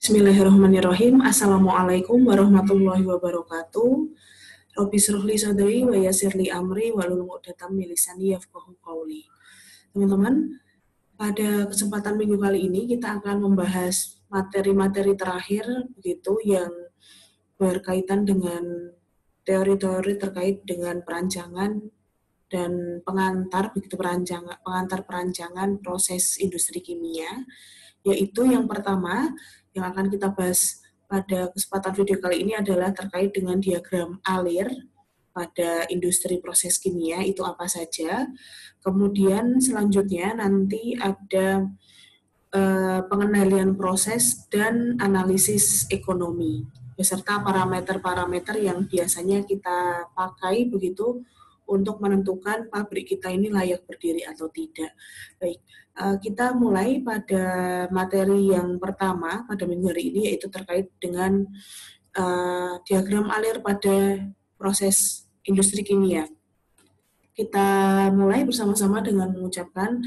Bismillahirrahmanirrahim. Assalamualaikum warahmatullahi wabarakatuh. Rabbi shrah li sadri wa yassir li amri wahlul 'uqdatam min lisani yafqahu qawli. Teman-teman, pada kesempatan minggu kali ini kita akan membahas materi-materi terakhir begitu yang berkaitan dengan teori-teori terkait dengan perancangan dan pengantar perancangan proses industri kimia, yaitu yang pertama yang akan kita bahas pada kesempatan video kali ini adalah terkait dengan diagram alir pada industri proses kimia itu apa saja. Kemudian selanjutnya nanti ada pengendalian proses dan analisis ekonomi beserta parameter-parameter yang biasanya kita pakai begitu untuk menentukan pabrik kita ini layak berdiri atau tidak. Baik, kita mulai pada materi yang pertama pada minggu hari ini, yaitu terkait dengan diagram alir pada proses industri kimia. Kita mulai bersama-sama dengan mengucapkan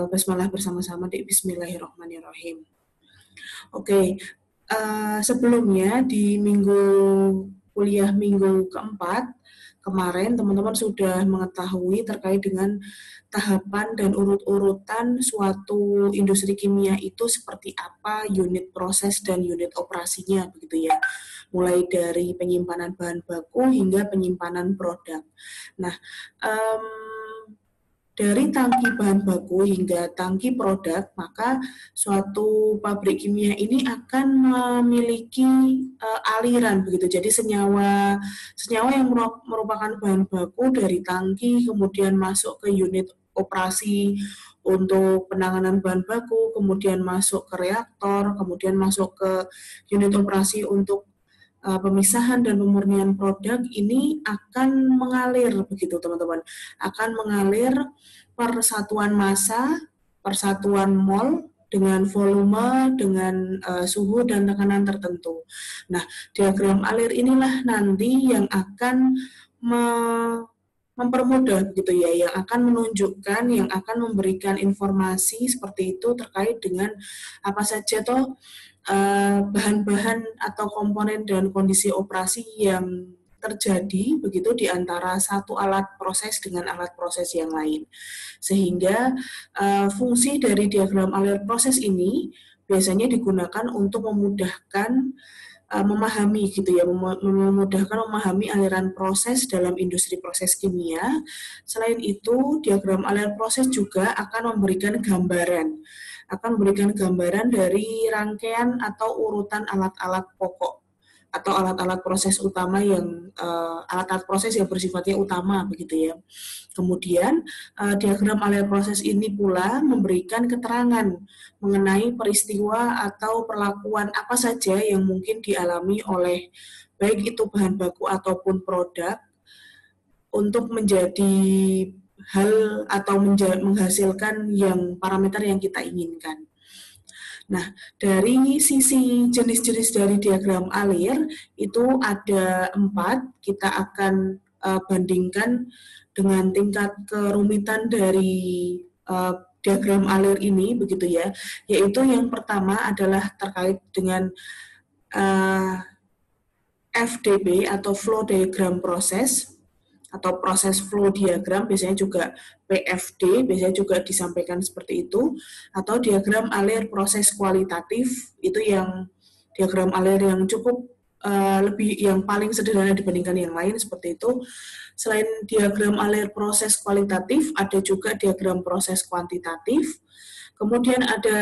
basmalah bersama-sama di Bismillahirrahmanirrahim. Oke, sebelumnya di kuliah minggu keempat kemarin teman-teman sudah mengetahui terkait dengan tahapan dan urut-urutan suatu industri kimia itu seperti apa, unit proses dan unit operasinya begitu ya. Mulai dari penyimpanan bahan baku hingga penyimpanan produk. Nah, dari tangki bahan baku hingga tangki produk, maka suatu pabrik kimia ini akan memiliki aliran begitu. Jadi senyawa yang merupakan bahan baku dari tangki kemudian masuk ke unit operasi untuk penanganan bahan baku, kemudian masuk ke reaktor, kemudian masuk ke unit operasi untuk pemisahan dan pemurnian produk ini akan mengalir begitu teman-teman, akan mengalir per satuan massa, per satuan mol dengan volume, dengan suhu dan tekanan tertentu. Nah, diagram alir inilah nanti yang akan mempermudah gitu ya, yang akan menunjukkan, yang akan memberikan informasi seperti itu terkait dengan apa saja toh bahan-bahan atau komponen dan kondisi operasi yang terjadi begitu di antara satu alat proses dengan alat proses yang lain. Sehingga fungsi dari diagram alir proses ini biasanya digunakan untuk memudahkan memahami gitu ya, memudahkan memahami aliran proses dalam industri proses kimia. Selain itu, diagram alir proses juga akan memberikan gambaran dari rangkaian atau urutan alat-alat pokok atau alat-alat proses utama yang alat-alat proses yang bersifatnya utama begitu ya. Kemudian diagram alir proses ini pula memberikan keterangan mengenai peristiwa atau perlakuan apa saja yang mungkin dialami oleh baik itu bahan baku ataupun produk untuk menjadi hal atau menghasilkan yang parameter yang kita inginkan. Nah, dari sisi jenis-jenis dari diagram alir itu ada 4. Kita akan bandingkan dengan tingkat kerumitan dari diagram alir ini begitu ya. Yaitu yang pertama adalah terkait dengan FDP atau flow diagram proses atau proses flow diagram, biasanya juga PFD, biasanya juga disampaikan seperti itu, atau diagram alir proses kualitatif, itu yang diagram alir yang cukup yang paling sederhana dibandingkan yang lain seperti itu. Selain diagram alir proses kualitatif, ada juga diagram proses kuantitatif. Kemudian ada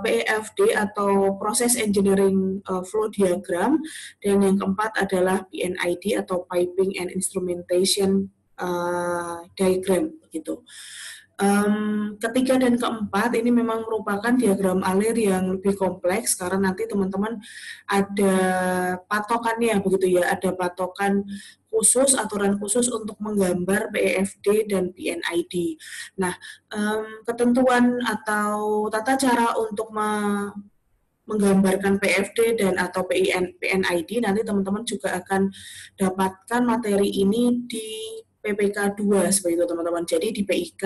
PEFD atau Process Engineering Flow Diagram, dan yang keempat adalah PNID atau Piping and Instrumentation Diagram begitu. Ketiga dan keempat ini memang merupakan diagram alir yang lebih kompleks karena nanti teman-teman ada patokannya begitu ya, ada patokan khusus, aturan khusus untuk menggambar PEFD dan PNID. Nah, ketentuan atau tata cara untuk menggambarkan PFD dan atau PNID nanti teman-teman juga akan dapatkan materi ini di PPK 2 seperti itu teman-teman. Jadi di PIK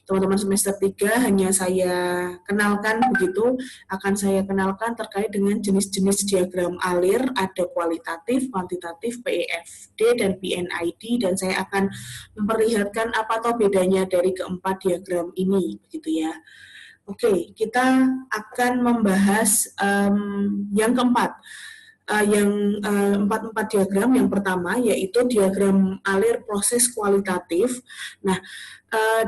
teman-teman semester 3 hanya saya kenalkan begitu, akan saya kenalkan terkait dengan jenis-jenis diagram alir, ada kualitatif, kuantitatif, PEFD, dan PNID, dan saya akan memperlihatkan apa atau bedanya dari keempat diagram ini, begitu ya. Oke, kita akan membahas yang keempat. Yang empat diagram. Yang pertama yaitu diagram alir proses kualitatif. Nah,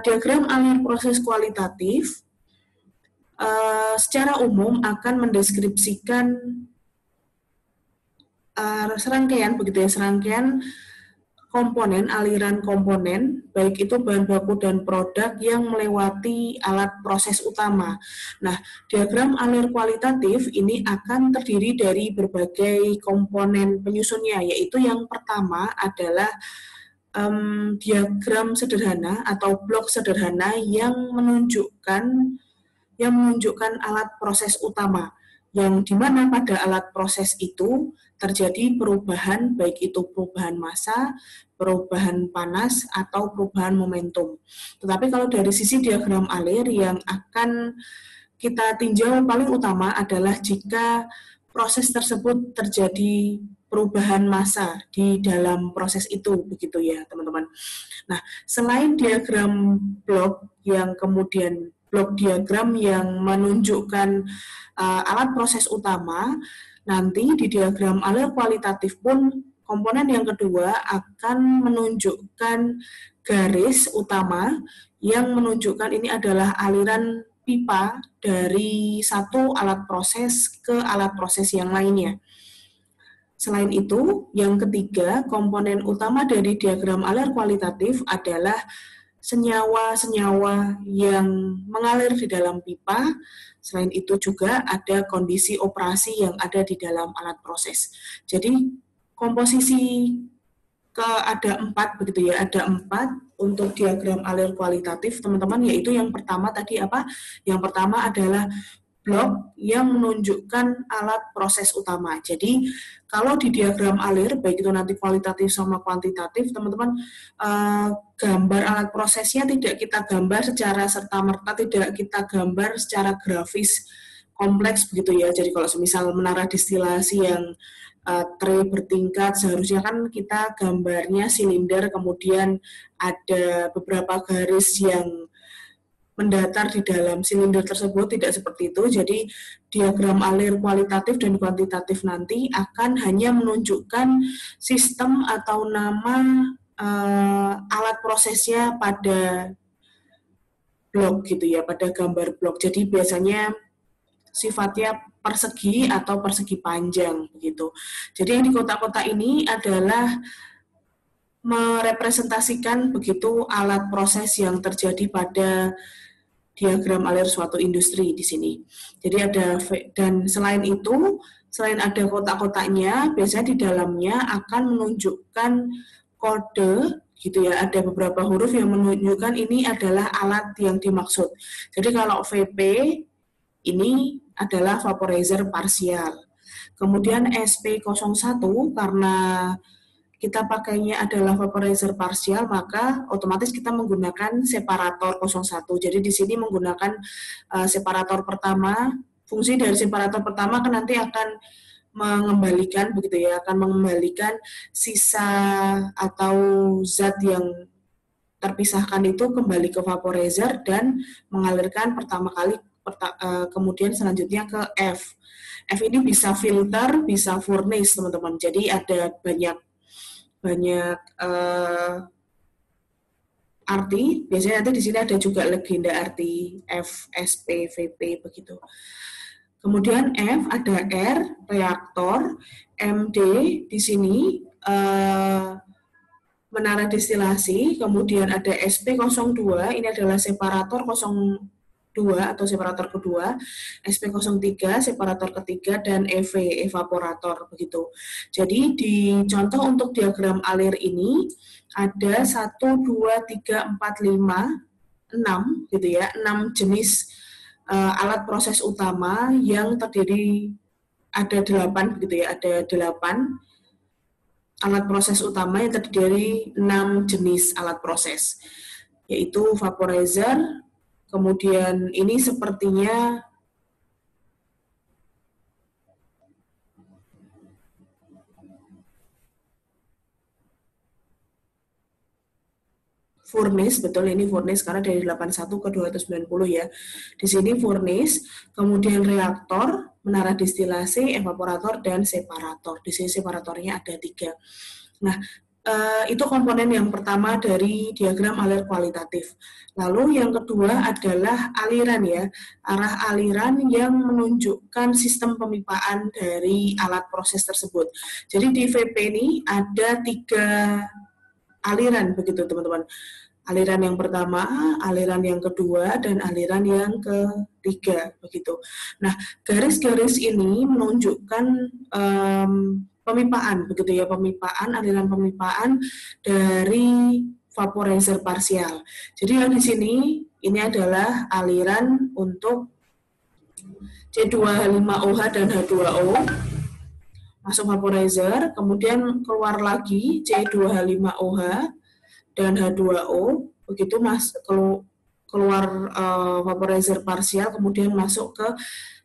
diagram alir proses kualitatif secara umum akan mendeskripsikan serangkaian, begitu ya, serangkaian komponen, aliran komponen, baik itu bahan baku dan produk yang melewati alat proses utama. Nah, diagram alir kualitatif ini akan terdiri dari berbagai komponen penyusunnya, yaitu yang pertama adalah diagram sederhana atau blok sederhana yang menunjukkan alat proses utama, yang dimana pada alat proses itu terjadi perubahan, baik itu perubahan massa, perubahan panas, atau perubahan momentum. Tetapi kalau dari sisi diagram alir yang akan kita tinjau paling utama adalah jika proses tersebut terjadi perubahan massa di dalam proses itu, begitu ya teman-teman. Nah, selain diagram blok yang kemudian blok diagram yang menunjukkan alat proses utama, nanti di diagram alir kualitatif pun komponen yang kedua akan menunjukkan garis utama yang menunjukkan ini adalah aliran pipa dari satu alat proses ke alat proses yang lainnya. Selain itu, yang ketiga, komponen utama dari diagram alir kualitatif adalah senyawa-senyawa yang mengalir di dalam pipa. Selain itu juga ada kondisi operasi yang ada di dalam alat proses. Jadi komposisi ada 4 begitu ya, ada 4 untuk diagram alir kualitatif teman-teman, yaitu yang pertama tadi apa? Yang pertama adalah blok yang menunjukkan alat proses utama. Jadi kalau di diagram alir, baik itu nanti kualitatif sama kuantitatif, teman-teman, gambar alat prosesnya tidak kita gambar secara serta-merta, tidak kita gambar secara grafis kompleks begitu ya. Jadi kalau semisal menara distilasi yang tray bertingkat, seharusnya kan kita gambarnya silinder, kemudian ada beberapa garis yang mendatar di dalam silinder tersebut, tidak seperti itu. Jadi diagram alir kualitatif dan kuantitatif nanti akan hanya menunjukkan sistem atau nama alat prosesnya pada blok gitu ya, pada gambar blok. Jadi biasanya sifatnya persegi atau persegi panjang begitu. Jadi yang di kotak-kotak ini adalah merepresentasikan begitu alat proses yang terjadi pada diagram alir suatu industri di sini. Jadi ada, dan selain itu, selain ada kotak-kotaknya, biasanya di dalamnya akan menunjukkan kode gitu ya, ada beberapa huruf yang menunjukkan ini adalah alat yang dimaksud. Jadi kalau VP ini adalah vaporizer parsial. Kemudian SP01 karena kita pakainya adalah vaporizer parsial, maka otomatis kita menggunakan separator 01. Jadi di sini menggunakan separator pertama. Fungsi dari separator pertama kan nanti akan mengembalikan begitu ya, akan mengembalikan sisa atau zat yang terpisahkan itu kembali ke vaporizer dan mengalirkan pertama kali, kemudian selanjutnya ke F. F ini bisa filter, bisa furnace teman-teman. Jadi ada banyak arti. Biasanya nanti di sini ada juga legenda arti F, SP, VP begitu. Kemudian F ada R, reaktor, MD di sini menara destilasi, kemudian ada SP02, ini adalah separator 02 atau separator kedua, SP03 separator ketiga, dan EV evaporator begitu. Jadi di contoh untuk diagram alir ini ada 1 2 3 4 5 6 gitu ya, 6 jenis alat proses utama yang terdiri ada 8 gitu ya, ada 8 alat proses utama yang terdiri dari 6 jenis alat proses, yaitu vaporizer, kemudian ini sepertinya furnace, betul ini furnace karena dari 81 ke 290 ya. Di sini furnace, kemudian reaktor, menara distilasi, evaporator, dan separator. Di sini separatornya ada 3. Nah, itu komponen yang pertama dari diagram alir kualitatif. Lalu yang kedua adalah aliran ya, arah aliran yang menunjukkan sistem pemipaan dari alat proses tersebut. Jadi di VP ini ada 3 aliran begitu teman-teman. Aliran yang pertama, aliran yang kedua, dan aliran yang ketiga begitu. Nah, garis-garis ini menunjukkan pemipaan begitu ya, pemipaan, aliran pemipaan dari vaporizer parsial. Jadi yang di sini ini adalah aliran untuk C2H5OH dan H2O masuk vaporizer, kemudian keluar lagi C2H5OH dan H2O, begitu keluar vaporizer parsial, kemudian masuk ke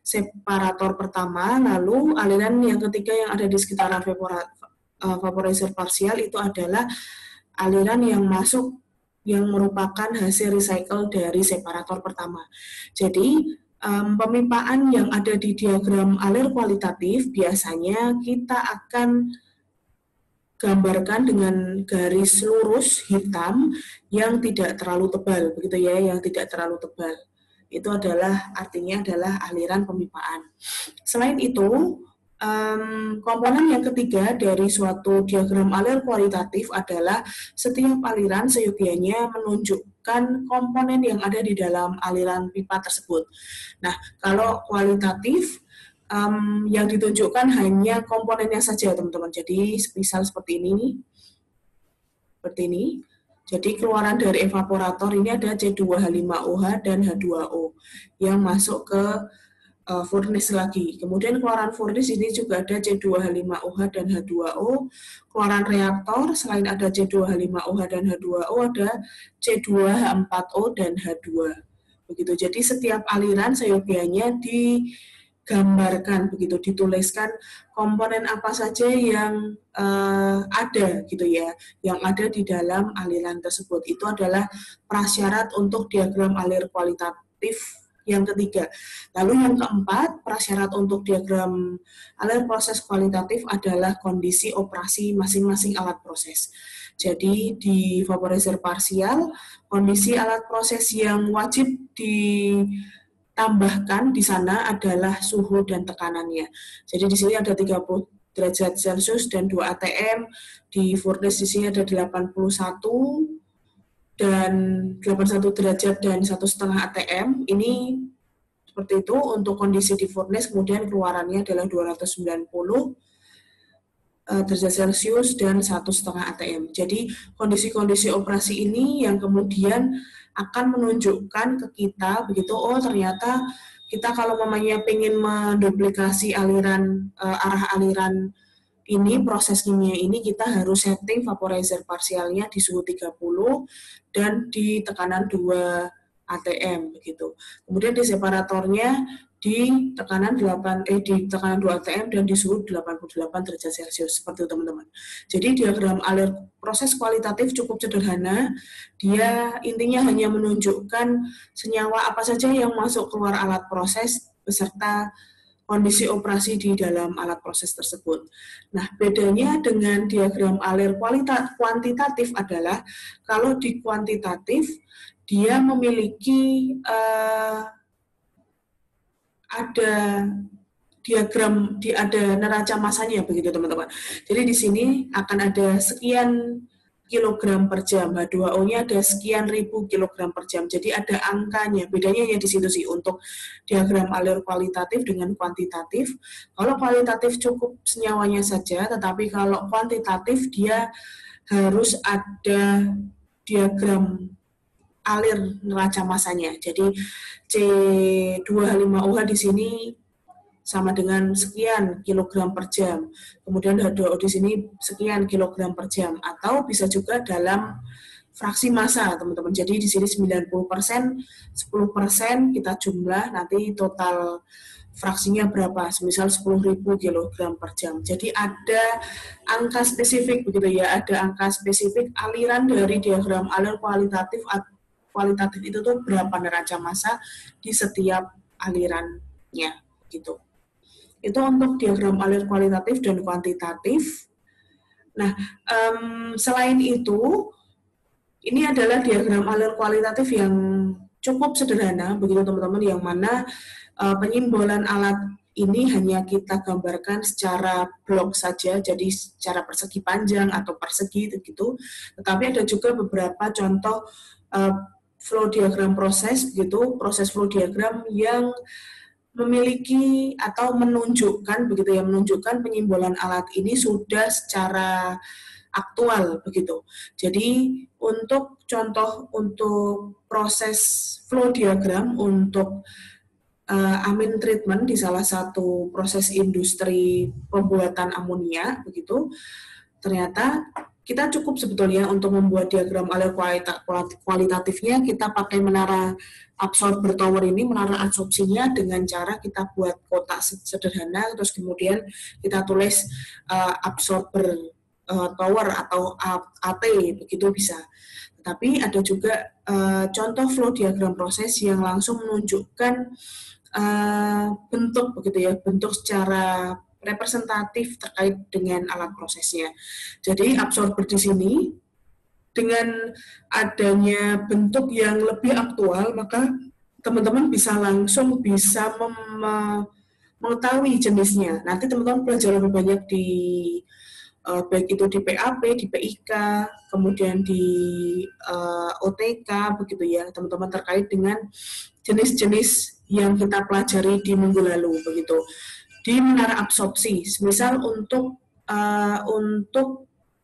separator pertama, lalu aliran yang ketiga yang ada di sekitaran vaporizer parsial itu adalah aliran yang masuk yang merupakan hasil recycle dari separator pertama. Jadi pemipaan yang ada di diagram alir kualitatif biasanya kita akan gambarkan dengan garis lurus hitam yang tidak terlalu tebal, begitu ya, yang tidak terlalu tebal. Itu adalah artinya adalah aliran pemipaan. Selain itu, komponen yang ketiga dari suatu diagram alir kualitatif adalah setiap aliran seyogianya menunjukkan komponen yang ada di dalam aliran pipa tersebut. Nah, kalau kualitatif yang ditunjukkan hanya komponennya saja, teman-teman. Jadi, misal seperti ini, seperti ini. Jadi, keluaran dari evaporator ini ada C2H5OH dan H2O yang masuk ke furnace lagi. Kemudian keluaran furnace ini juga ada C2H5OH dan H2O. Keluaran reaktor selain ada C2H5OH dan H2O ada C2H4O dan H2. Begitu. Jadi setiap aliran seyogianya digambarkan begitu, dituliskan komponen apa saja yang ada gitu ya, yang ada di dalam aliran tersebut. Itu adalah prasyarat untuk diagram alir kualitatif yang ketiga. Lalu yang keempat, prasyarat untuk diagram alir proses kualitatif adalah kondisi operasi masing-masing alat proses. Jadi di vaporizer parsial, kondisi alat proses yang wajib ditambahkan di sana adalah suhu dan tekanannya. Jadi di sini ada 30 derajat Celcius dan 2 atm, di furnace di sini ada 81 dan 81 derajat dan 1,5 atm. Ini seperti itu untuk kondisi di furnace, kemudian keluarannya adalah 290 derajat Celcius dan 1,5 atm. Jadi kondisi-kondisi operasi ini yang kemudian akan menunjukkan ke kita begitu, oh ternyata kita kalau mamanya pengen menduplikasi aliran arah aliran ini, proses kimia ini, kita harus setting vaporizer parsialnya di suhu 30 dan di tekanan 2 atm begitu. Kemudian di separatornya di tekanan 2 atm dan di suhu 88 derajat Celcius seperti itu teman-teman. Jadi diagram alir proses kualitatif cukup sederhana. Dia intinya hanya menunjukkan senyawa apa saja yang masuk keluar alat proses beserta kondisi operasi di dalam alat proses tersebut. Nah, bedanya dengan diagram alir kuantitatif adalah kalau di kuantitatif dia memiliki ada diagram, ada neraca masanya begitu teman-teman. Jadi di sini akan ada sekian kilogram per jam, H2O-nya ada sekian ribu kilogram per jam. Jadi ada angkanya, bedanya hanya di situ sih untuk diagram alir kualitatif dengan kuantitatif. Kalau kualitatif cukup senyawanya saja, tetapi kalau kuantitatif dia harus ada diagram alir neraca masanya. Jadi C2H5OH di sini sama dengan sekian kilogram per jam. Kemudian H2O di sini sekian kilogram per jam. Atau bisa juga dalam fraksi massa, teman-teman. Jadi di sini 90%, 10% kita jumlah, nanti total fraksinya berapa, semisal 10.000 kilogram per jam. Jadi ada angka spesifik begitu ya, ada angka spesifik aliran dari diagram alir kualitatif itu tuh berapa neraca massa di setiap alirannya gitu. Itu untuk diagram alir kualitatif dan kuantitatif. Nah, selain itu, ini adalah diagram alir kualitatif yang cukup sederhana, begitu teman-teman, yang mana penyimbolan alat ini hanya kita gambarkan secara blok saja, jadi secara persegi panjang atau persegi gitu. Tetapi ada juga beberapa contoh flow diagram proses, begitu, proses flow diagram yang memiliki atau menunjukkan begitu ya, menunjukkan penyimbolan alat ini sudah secara aktual begitu. Jadi untuk contoh untuk proses flow diagram untuk amine treatment di salah satu proses industri pembuatan amonia begitu, ternyata kita cukup sebetulnya untuk membuat diagram alir kualitatifnya, kita pakai menara absorber tower ini, menara absorpsinya dengan cara kita buat kotak sederhana, terus kemudian kita tulis absorber tower atau AT begitu bisa. Tapi ada juga contoh flow diagram proses yang langsung menunjukkan bentuk begitu ya, bentuk secara representatif terkait dengan alat prosesnya. Jadi absorber di sini dengan adanya bentuk yang lebih aktual, maka teman-teman bisa langsung bisa mengetahui jenisnya. Nanti teman-teman belajar lebih banyak di baik itu di PAP, di PIK, kemudian di OTK begitu ya, teman-teman, terkait dengan jenis-jenis yang kita pelajari di minggu lalu begitu. Di menara absorpsi, misal untuk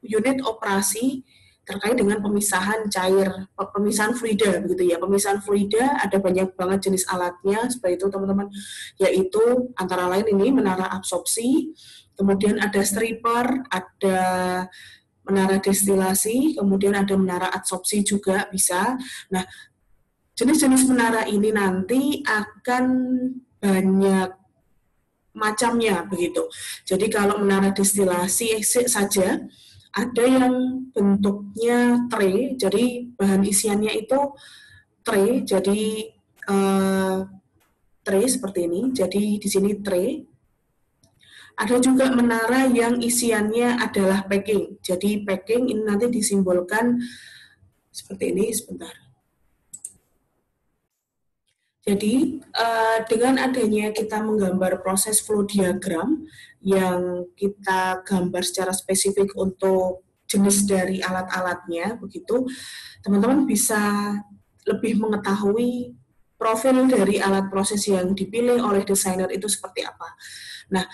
unit operasi terkait dengan pemisahan cair, pemisahan fluida begitu ya. Pemisahan fluida ada banyak banget jenis alatnya seperti itu teman-teman, yaitu antara lain ini menara absorpsi, kemudian ada stripper, ada menara destilasi, kemudian ada menara adsorpsi juga bisa. Nah, jenis-jenis menara ini nanti akan banyak macamnya begitu. Jadi kalau menara destilasi saja ada yang bentuknya tray, jadi bahan isiannya itu tray, jadi tray seperti ini. Jadi di sini tray. Ada juga menara yang isiannya adalah packing. Jadi packing ini nanti disimbolkan seperti ini, sebentar. Jadi dengan adanya kita menggambar proses flow diagram yang kita gambar secara spesifik untuk jenis dari alat-alatnya, begitu, teman-teman bisa lebih mengetahui profil dari alat proses yang dipilih oleh desainer itu seperti apa. Nah,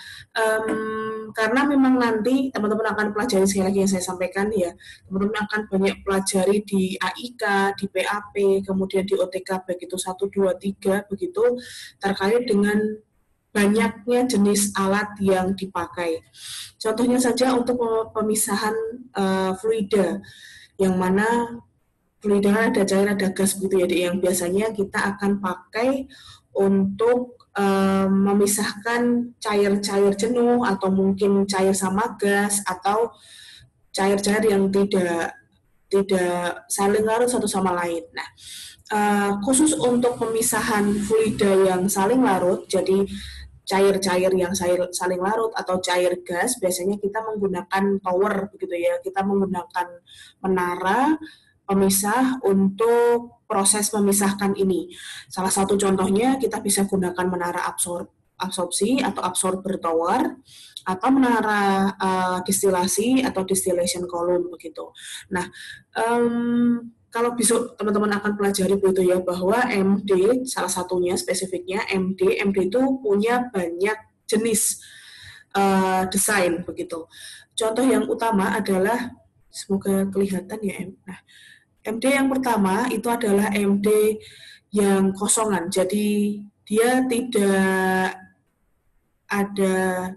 karena memang nanti teman-teman akan pelajari, sekali lagi yang saya sampaikan ya, teman-teman akan banyak pelajari di AIK, di PAP, kemudian di OTK, baik itu 1, 2, 3, begitu, terkait dengan banyaknya jenis alat yang dipakai. Contohnya saja untuk pemisahan fluida, yang mana fluida ada cair, ada gas begitu ya, yang biasanya kita akan pakai untuk memisahkan cair-cair jenuh atau mungkin cair sama gas atau cair-cair yang tidak saling larut satu sama lain. Nah, khusus untuk pemisahan fluida yang saling larut, jadi cair-cair yang saling larut atau cair gas, biasanya kita menggunakan tower begitu ya. Kita menggunakan menara pemisah untuk proses memisahkan ini. Salah satu contohnya kita bisa gunakan menara absorpsi atau absorber tower, atau menara destilasi atau distillation column begitu. Nah, kalau besok teman-teman akan pelajari begitu ya, bahwa MD salah satunya spesifiknya MD itu punya banyak jenis desain begitu. Contoh yang utama adalah, semoga kelihatan ya, nah, MD yang pertama itu adalah MD yang kosongan, jadi dia tidak ada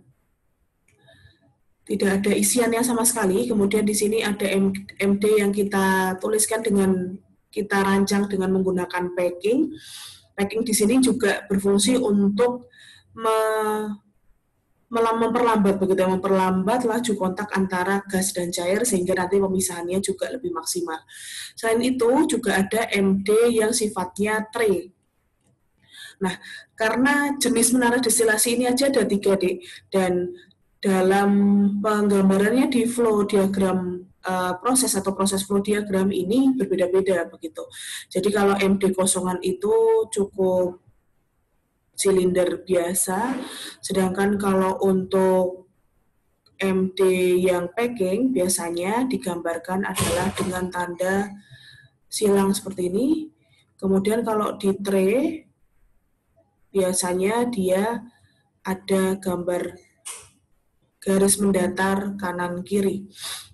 isiannya sama sekali. Kemudian di sini ada MD yang kita tuliskan kita rancang dengan menggunakan packing. Packing di sini juga berfungsi untuk memperlambat laju kontak antara gas dan cair sehingga nanti pemisahannya juga lebih maksimal. Selain itu juga ada MD yang sifatnya tray. Nah, karena jenis menara destilasi ini aja ada 3D dan dalam penggambarannya di flow diagram proses atau proses flow diagram ini berbeda-beda begitu. Jadi kalau MD kosongan itu cukup silinder biasa, sedangkan kalau untuk MD yang packing biasanya digambarkan adalah dengan tanda silang seperti ini. Kemudian kalau di tray biasanya dia ada gambar garis mendatar kanan kiri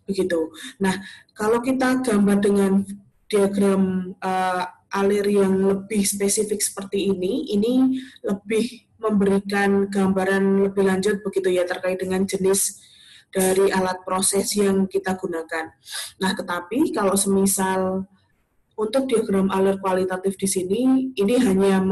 begitu. Nah, kalau kita gambar dengan diagram alir yang lebih spesifik seperti ini lebih memberikan gambaran lebih lanjut begitu ya terkait dengan jenis dari alat proses yang kita gunakan. Nah, tetapi kalau semisal untuk diagram alir kualitatif di sini ini hanya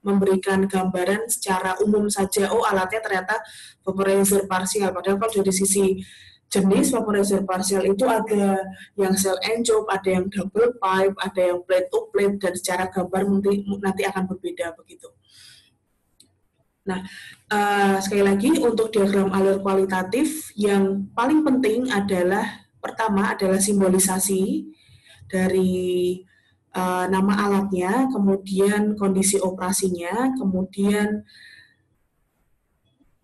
memberikan gambaran secara umum saja, oh alatnya ternyata vaporizer parsial, padahal kalau dari sisi jenis vaporizer parsial itu ada yang cell and job, ada yang double pipe, ada yang plate to plate, dan secara gambar nanti akan berbeda begitu. Nah, sekali lagi untuk diagram alir kualitatif yang paling penting adalah pertama adalah simbolisasi dari nama alatnya, kemudian kondisi operasinya, kemudian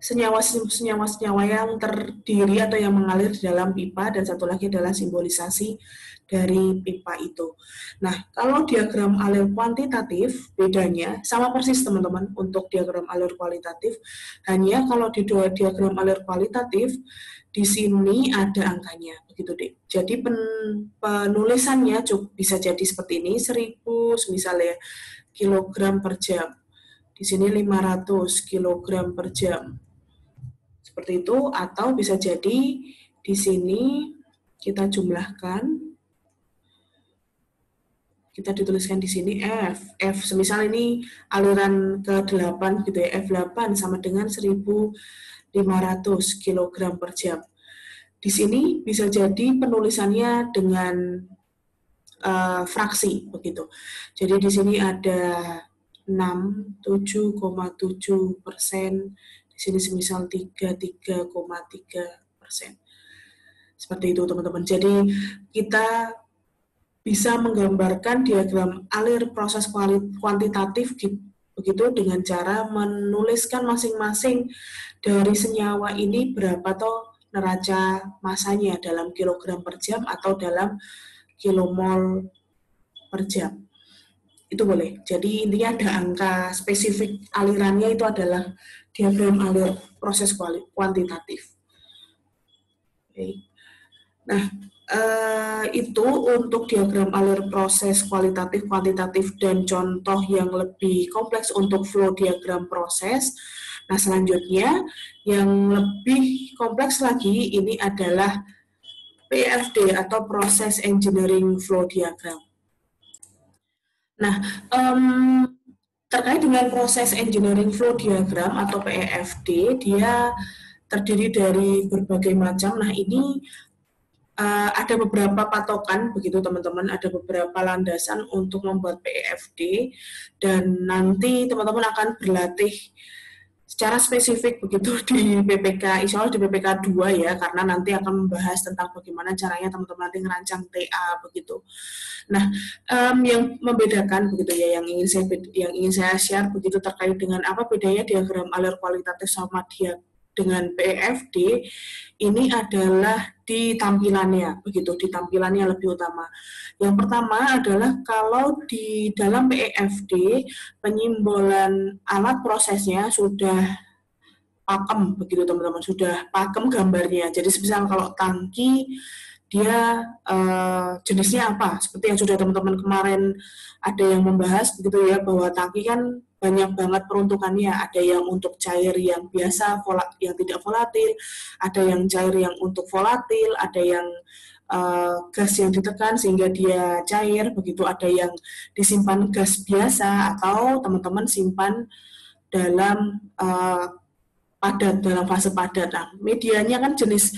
senyawa-senyawa yang terdiri atau yang mengalir di dalam pipa, dan satu lagi adalah simbolisasi dari pipa itu. Nah, kalau diagram alir kuantitatif, bedanya sama persis teman-teman untuk diagram alir kualitatif, hanya kalau di diagram alir kualitatif, di sini ada angkanya, begitu deh. Jadi penulisannya bisa jadi seperti ini, 1000 misalnya kilogram per jam. Di sini 500 kilogram per jam. Seperti itu, atau bisa jadi di sini kita jumlahkan, kita dituliskan di sini F semisal ini aliran ke-8 gitu ya, F8 sama dengan 1500 kg per jam. Di sini bisa jadi penulisannya dengan fraksi begitu. Jadi di sini ada 67,7%, di sini semisal 33,3%. Seperti itu teman-teman. Jadi kita bisa menggambarkan diagram alir proses kuantitatif begitu dengan cara menuliskan masing-masing dari senyawa ini berapa toh neraca masanya dalam kilogram per jam atau dalam kilomol per jam. Itu boleh. Jadi intinya ada angka spesifik alirannya, itu adalah diagram alir proses kuantitatif. Oke. Nah, itu untuk diagram alir proses kualitatif, kuantitatif, dan contoh yang lebih kompleks untuk flow diagram proses. Nah, selanjutnya yang lebih kompleks lagi ini adalah PEFD atau Process Engineering Flow Diagram. Nah, terkait dengan proses engineering flow diagram atau PEFD, dia terdiri dari berbagai macam. Nah, ini ada beberapa patokan begitu teman-teman, ada beberapa landasan untuk membuat PEFD, dan nanti teman-teman akan berlatih secara spesifik begitu di PPK, insya Allah di PPK 2 ya, karena nanti akan membahas tentang bagaimana caranya teman-teman nanti ngerancang TA begitu. Nah, yang membedakan begitu ya, yang ingin saya share begitu terkait dengan apa bedanya diagram alir kualitatif sama dia dengan PEFD, ini adalah di tampilannya, begitu, di tampilannya lebih utama. Yang pertama adalah kalau di dalam PEFD, penyimbolan alat prosesnya sudah pakem, begitu teman-teman, sudah pakem gambarnya. Jadi misal kalau tangki, dia jenisnya apa, seperti yang sudah teman-teman kemarin ada yang membahas, begitu ya, bahwa tangki kan banyak banget peruntukannya. Ada yang untuk cair yang biasa, yang tidak volatil, ada yang cair yang untuk volatil, ada yang gas yang ditekan sehingga dia cair, begitu ada yang disimpan gas biasa atau teman-teman simpan dalam padat, dalam fase padat. Nah, medianya kan jenis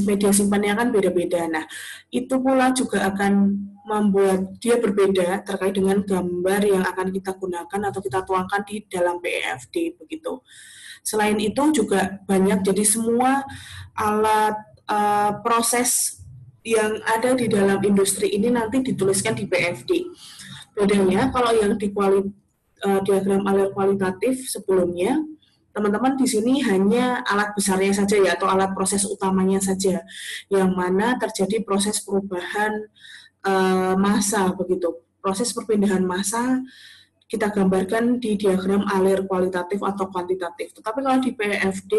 media simpannya kan beda-beda. Nah, itu pula juga akan membuat dia berbeda terkait dengan gambar yang akan kita gunakan atau kita tuangkan di dalam PEFD begitu. Selain itu juga banyak, jadi semua alat proses yang ada di dalam industri ini nanti dituliskan di PEFD. Bedanya kalau yang di diagram alir kualitatif sebelumnya, teman-teman di sini hanya alat besarnya saja ya, atau alat proses utamanya saja, yang mana terjadi proses perubahan massa begitu. Proses perpindahan massa kita gambarkan di diagram alir kualitatif atau kuantitatif. Tetapi kalau di PEFD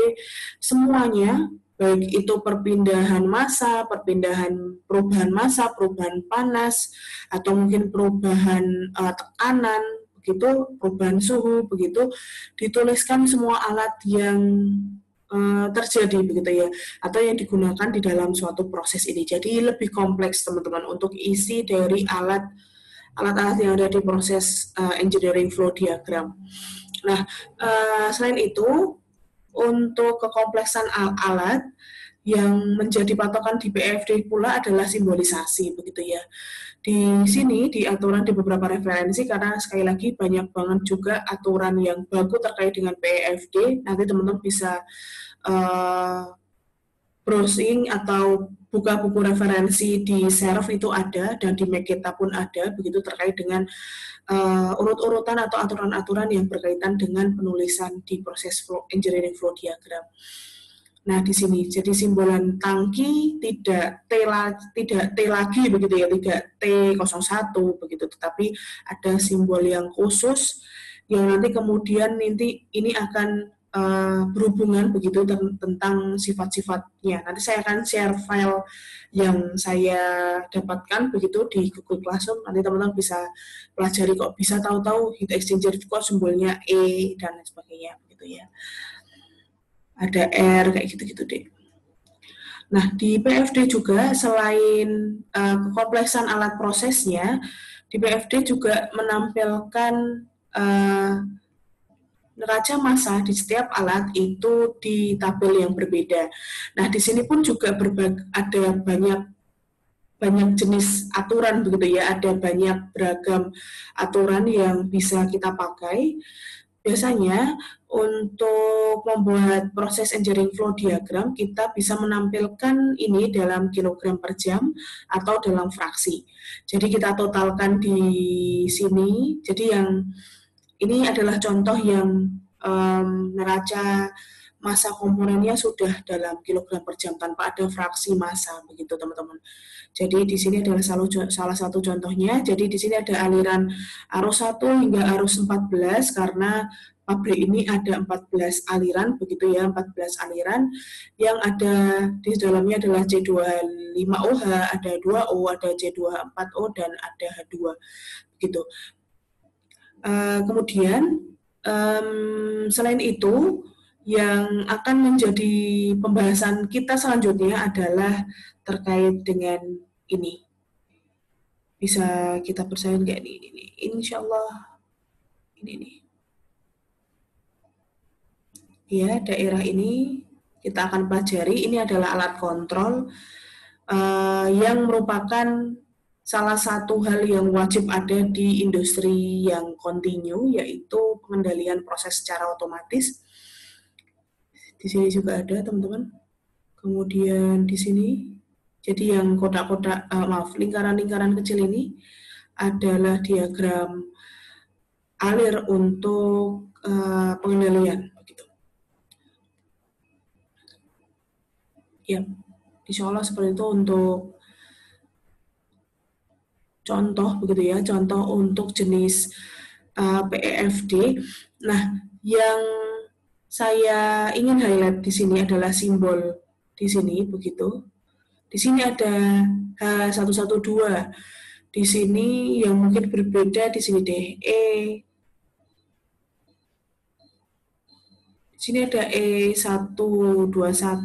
semuanya, baik itu perpindahan massa, perubahan massa, perubahan panas, atau mungkin perubahan tekanan, begitu, perubahan suhu, begitu, dituliskan semua alat yang terjadi begitu ya, atau yang digunakan di dalam suatu proses ini. Jadi lebih kompleks teman-teman untuk isi dari alat-alat yang ada di proses engineering flow diagram. Nah, selain itu, untuk kekompleksan alat yang menjadi patokan di PEFD pula adalah simbolisasi begitu ya. Di sini di aturan di beberapa referensi, karena sekali lagi banyak banget juga aturan yang baku terkait dengan PEFD, nanti teman-teman bisa browsing atau buka buku referensi di Serv itu ada, dan di Meketa pun ada, begitu terkait dengan urut-urutan atau aturan-aturan yang berkaitan dengan penulisan di proses engineering flow diagram. Nah, di sini jadi simbolan tangki tidak T lagi begitu ya, tidak T01 begitu, tetapi ada simbol yang khusus yang nanti kemudian ini akan berhubungan begitu tentang sifat-sifatnya. Nanti saya akan share file yang saya dapatkan begitu di Google Classroom. Nanti teman-teman bisa pelajari kok bisa tahu-tahu heat exchanger kok simbolnya E dan lain sebagainya begitu ya. Ada R kayak gitu-gitu deh. Nah, di PEFD juga selain kekompleksan alat prosesnya, di PEFD juga menampilkan neraca massa di setiap alat itu di tabel yang berbeda. Nah, di sini pun juga ada banyak jenis aturan begitu ya, ada banyak beragam aturan yang bisa kita pakai. Biasanya untuk membuat proses engineering flow diagram, kita bisa menampilkan ini dalam kilogram per jam atau dalam fraksi. Jadi kita totalkan di sini. Jadi yang ini adalah contoh yang neraca massa komponennya sudah dalam kilogram per jam tanpa ada fraksi massa begitu teman-teman. Jadi di sini adalah salah satu contohnya. Jadi di sini ada aliran arus 1 hingga arus 14 karena pabrik ini ada 14 aliran begitu ya, 14 aliran yang ada di dalamnya adalah C25OH, ada 2O, ada C24O dan ada H2 begitu. Kemudian selain itu yang akan menjadi pembahasan kita selanjutnya adalah terkait dengan ini. Bisa kita percaya nggak ini? Insya Allah ini nih. Ya, daerah ini kita akan pelajari. Ini adalah alat kontrol yang merupakan salah satu hal yang wajib ada di industri yang kontinu, yaitu pengendalian proses secara otomatis. Di sini juga ada, teman-teman. Kemudian di sini, jadi yang kotak-kotak, lingkaran-lingkaran kecil ini adalah diagram alir untuk pengendalian. Begitu. Ya, insya Allah seperti itu untuk contoh begitu ya, contoh untuk jenis PEFD. Nah, yang saya ingin highlight di sini adalah simbol di sini begitu. Di sini ada H112. Di sini yang mungkin berbeda di sini deh E sini ada E121,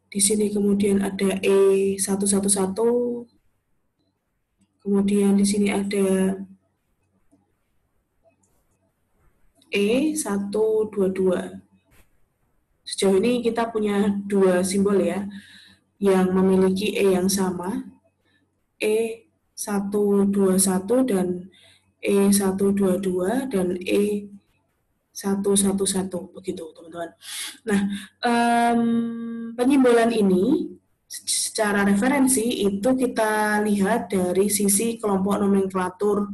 di sini kemudian ada E111, kemudian di sini ada E122. Sejauh ini kita punya dua simbol ya, yang memiliki E yang sama, E121 dan E122 dan E111, begitu teman-teman. Nah, penyimbolan ini secara referensi itu kita lihat dari sisi kelompok nomenklatur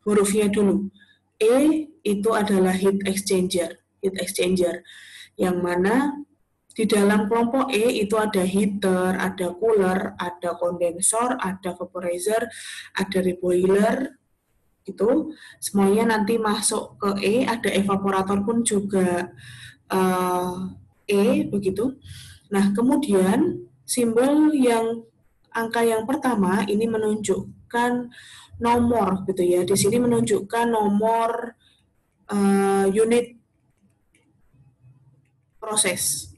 hurufnya dulu. E itu adalah heat exchanger, yang mana di dalam kelompok E itu ada heater, ada cooler, ada kondensor, ada vaporizer, ada reboiler, gitu. Semuanya nanti masuk ke E, ada evaporator pun juga E, begitu. Nah, kemudian simbol yang angka yang pertama ini menunjukkan nomor, gitu ya. Di sini menunjukkan nomor unit proses.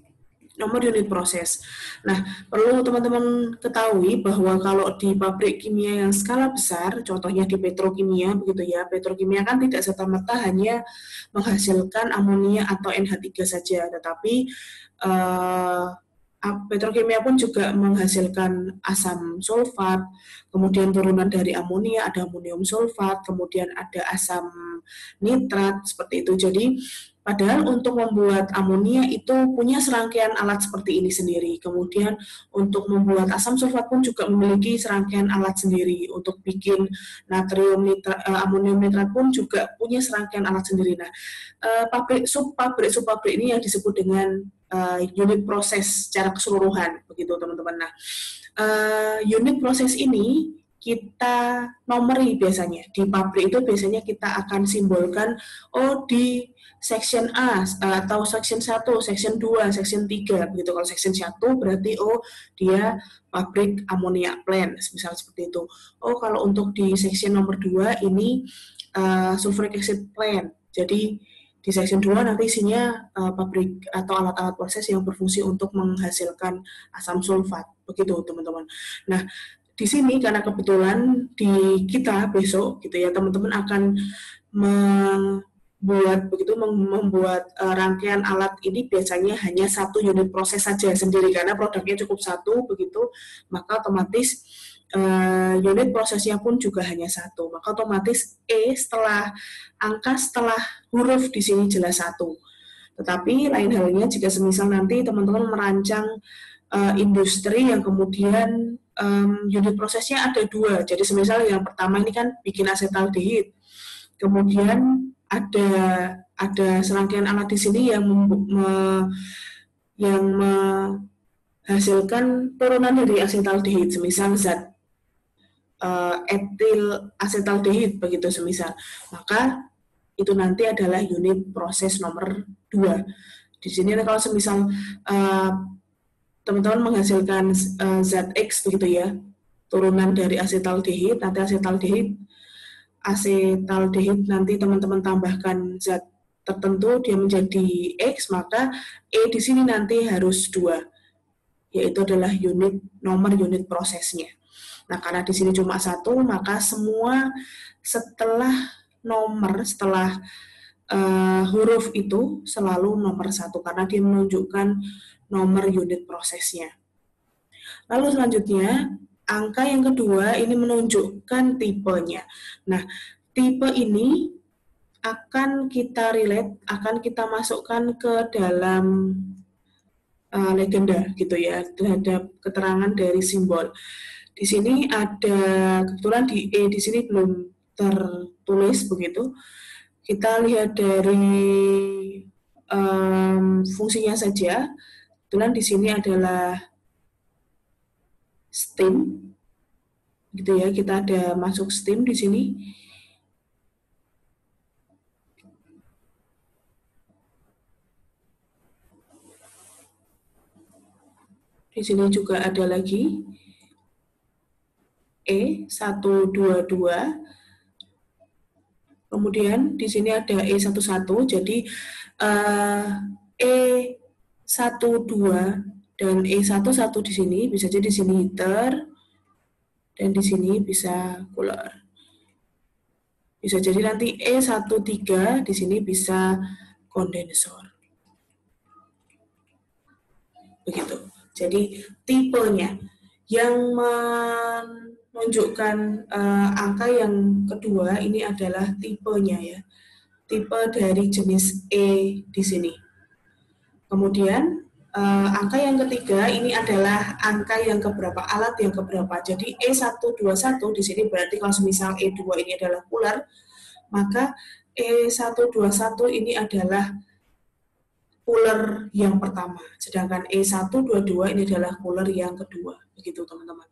Nah, perlu teman-teman ketahui bahwa kalau di pabrik kimia yang skala besar, contohnya di petrokimia, begitu ya, petrokimia kan tidak serta-merta hanya menghasilkan amonia atau NH3 saja, tetapi petrokimia pun juga menghasilkan asam sulfat, kemudian turunan dari amonia ada amonium sulfat, kemudian ada asam nitrat, seperti itu. Jadi padahal untuk membuat amonia itu punya serangkaian alat seperti ini sendiri. Kemudian untuk membuat asam sulfat pun juga memiliki serangkaian alat sendiri. Untuk bikin natrium nitrat, amonium nitrat pun juga punya serangkaian alat sendiri. Nah, subpabrik ini yang disebut dengan unit proses secara keseluruhan, begitu teman-teman. Nah, unit proses ini kita nomori biasanya. Di pabrik itu biasanya kita akan simbolkan, oh di section A atau section 1, section 2, section 3 begitu. Kalau section 1 berarti oh dia pabrik amonia plant, misal seperti itu. Oh kalau untuk di section nomor 2 ini sulfuric acid plant. Jadi di section 2 nanti isinya pabrik atau alat-alat proses yang berfungsi untuk menghasilkan asam sulfat. Begitu teman-teman. Nah, di sini karena kebetulan di kita besok gitu ya teman-teman akan membuat rangkaian alat ini biasanya hanya satu unit proses saja sendiri karena produknya cukup satu, begitu maka otomatis unit prosesnya pun juga hanya satu, maka otomatis angka setelah huruf di sini jelas satu. Tetapi lain halnya jika semisal nanti teman-teman merancang industri yang kemudian unit prosesnya ada dua. Jadi semisal yang pertama ini kan bikin asetaldehid, kemudian ada serangkaian alat di sini yang menghasilkan turunan dari asetaldehid, semisal zat etil asetaldehid begitu semisal. Maka itu nanti adalah unit proses nomor 2. Di sini kalau semisal teman-teman menghasilkan zat X begitu ya, turunan dari asetaldehid, nanti asetaldehid nanti teman-teman tambahkan zat tertentu dia menjadi X, maka E di sini nanti harus 2, yaitu adalah nomor unit prosesnya. Nah, karena di sini cuma satu, maka semua setelah huruf itu selalu nomor 1 karena dia menunjukkan nomor unit prosesnya. Lalu selanjutnya, angka yang kedua ini menunjukkan tipenya. Nah, tipe ini akan kita masukkan ke dalam legenda gitu ya, terhadap keterangan dari simbol. Di sini ada, kebetulan di E di sini belum tertulis begitu. Kita lihat dari fungsinya saja. Kebetulan di sini adalah steam, gitu ya. Kita ada masuk steam di sini. Di sini juga ada lagi E122. Kemudian di sini ada E11, jadi E12 dan E11 di sini bisa jadi di sini heater dan di sini bisa cooler. Bisa jadi nanti E13 di sini bisa kondensor. Begitu. Jadi tipenya yang menunjukkan angka yang kedua ini adalah tipenya ya. Tipe dari jenis E di sini. Kemudian angka yang ketiga ini adalah angka yang keberapa, alat yang keberapa. Jadi E121 di sini berarti kalau misal E2 ini adalah cooler, maka E121 ini adalah cooler yang pertama, sedangkan E122 ini adalah cooler yang kedua. Begitu teman-teman.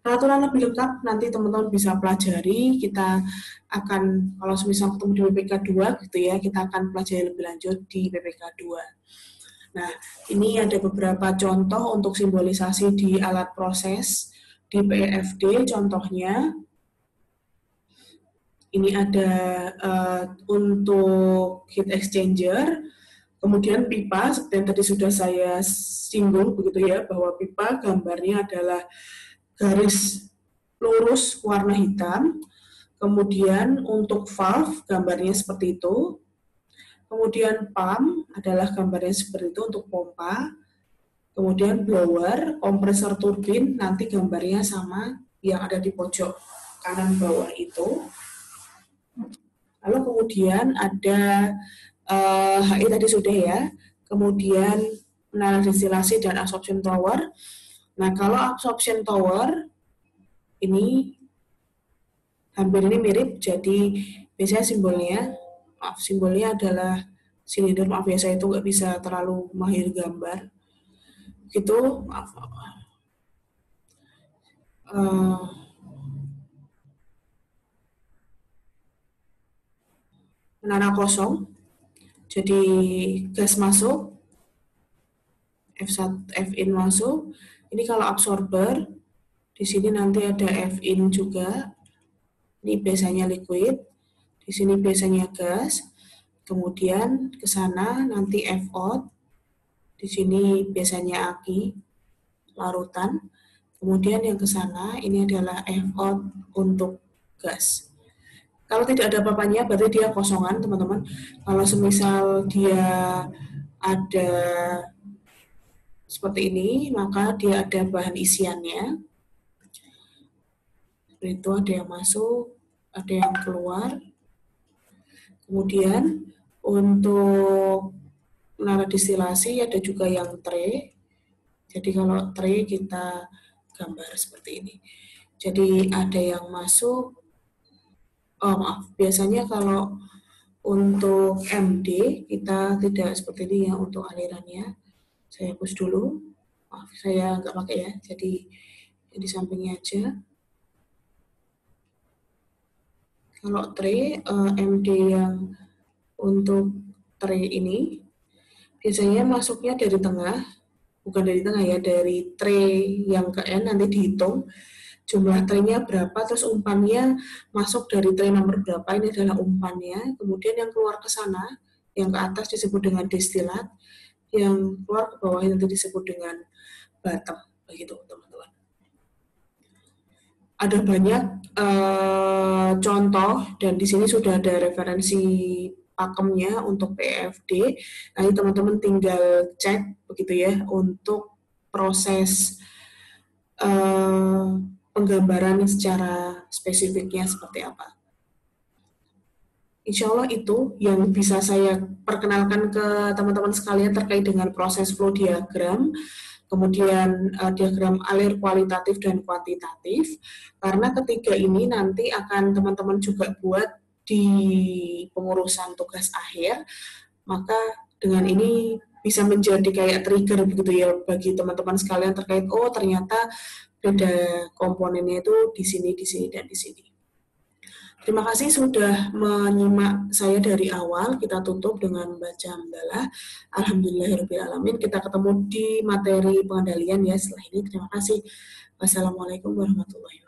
Peraturan lebih lengkap nanti teman-teman bisa pelajari. Kita akan, kalau misal ketemu di PPK 2 gitu ya, kita akan pelajari lebih lanjut di PPK 2. Nah, ini ada beberapa contoh untuk simbolisasi di alat proses di PFD. Contohnya, ini ada untuk heat exchanger. Kemudian pipa, seperti yang tadi sudah saya singgung begitu ya, bahwa pipa gambarnya adalah garis lurus warna hitam. Kemudian untuk valve gambarnya seperti itu. Kemudian pump adalah gambarnya seperti itu untuk pompa. Kemudian blower, kompresor turbin, nanti gambarnya sama yang ada di pojok kanan bawah itu. Lalu kemudian ada HI tadi sudah ya, kemudian menara destilasi dan absorption tower. Nah, kalau absorption tower ini hampir ini mirip, jadi biasanya simbolnya adalah silinder. Maaf ya, saya itu nggak bisa terlalu mahir gambar. Gitu, maaf. Menara kosong, jadi gas masuk, F in masuk. Ini kalau absorber, di sini nanti ada F-in juga. Ini biasanya liquid, di sini biasanya gas. Kemudian ke sana nanti F-out, di sini biasanya aki, larutan. Kemudian yang ke sana ini adalah F-out untuk gas. Kalau tidak ada apa-apanya berarti dia kosongan, teman-teman. Kalau semisal dia ada seperti ini, maka dia ada bahan isiannya. Itu ada yang masuk, ada yang keluar. Kemudian untuk menara destilasi ada juga yang tray. Jadi kalau tray kita gambar seperti ini. Jadi ada yang masuk. Biasanya kalau untuk MD kita tidak seperti ini ya untuk alirannya. Saya hapus dulu. Maaf, saya nggak pakai ya. Jadi di sampingnya aja. Kalau tray, MD yang untuk tray ini, biasanya masuknya dari tengah, bukan dari tengah ya, dari tray yang ke N, nanti dihitung jumlah traynya berapa, terus umpannya masuk dari tray nomor berapa, ini adalah umpannya, kemudian yang keluar ke sana, yang ke atas disebut dengan destilat, yang keluar ke bawah itu disebut dengan bottom, begitu teman-teman. Ada banyak contoh dan di sini sudah ada referensi pakemnya untuk PFD. Nanti teman-teman tinggal cek begitu ya untuk proses penggambaran secara spesifiknya seperti apa. Insya Allah itu yang bisa saya perkenalkan ke teman-teman sekalian terkait dengan proses flow diagram. Kemudian diagram alir kualitatif dan kuantitatif, karena ketiga ini nanti akan teman-teman juga buat di pengurusan tugas akhir, maka dengan ini bisa menjadi kayak trigger begitu ya bagi teman-teman sekalian terkait, oh ternyata beda komponennya itu di sini, dan di sini. Terima kasih sudah menyimak saya dari awal. Kita tutup dengan baca hamdalah. Alhamdulillahirrahmanirrahim. Kita ketemu di materi pengendalian ya setelah ini. Terima kasih. Wassalamualaikum warahmatullahi wabarakatuh.